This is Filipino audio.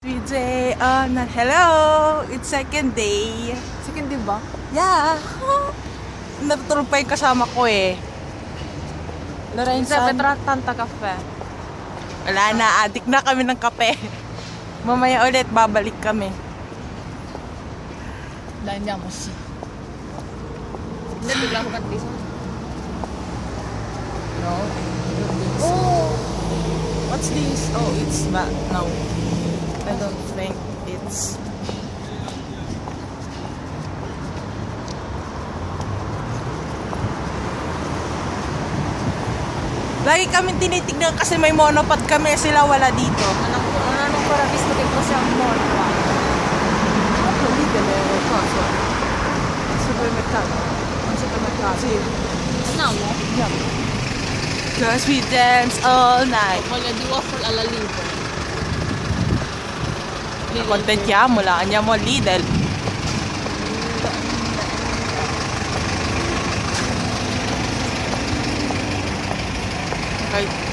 DJ, hello! It's second day. Second, di ba? Yeah. Natutulog pa yung kasama ko eh. Sa Lorenzo. Tanta Cafe. Wala na, adik na kami ng kape. Mamaya ulit, babalik kami. Dahil niya mo si. Hindi, bigla ko katlisan. No? Oh! What's this? Oh, it's not. No. I don't think it's... Lagi kami tinitignan kasi may monopod kami, sila wala dito. Anong para visto che possiamo molto? Lì delle cose. Supermercato. Un supermercato. Sì. Andiamo? Andiamo. Cause we dance all night. Voglio di waffle alla Lidl. Accontentiamola, andiamo al Lidl. Okay.